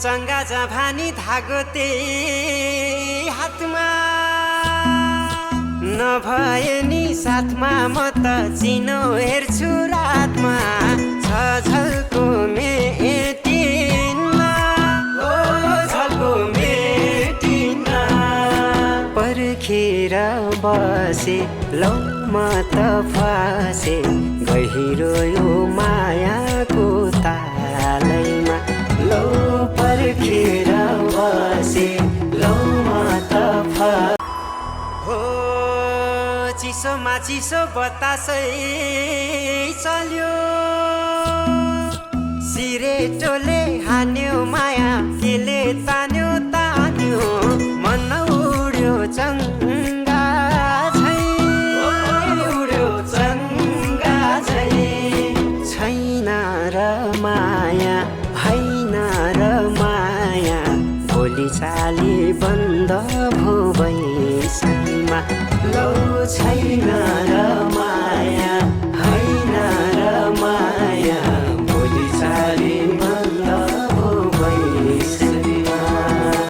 चङ्गा जभानी धागो त्यही हातमा नभए नि साथमा म त चिनो हेर्छु रातमा छ झल्को मेटिनमा ओ झल्को मेटिनमा पर्खेर बसे लौ म त फसे गहिरो यो मायाको तालैमा लौ पर्खेर बसे लौ म त हो चिसोमा चिसो बतासै चल्यो सिरेटोले हान्यो माया केले तान्यो तान्यो मन उड्यो चङ्गा झै उड्यो चङ्गा झै छैन र माया होइन र माया भोलि चाली बन्द भो बैसैमा लौ छैन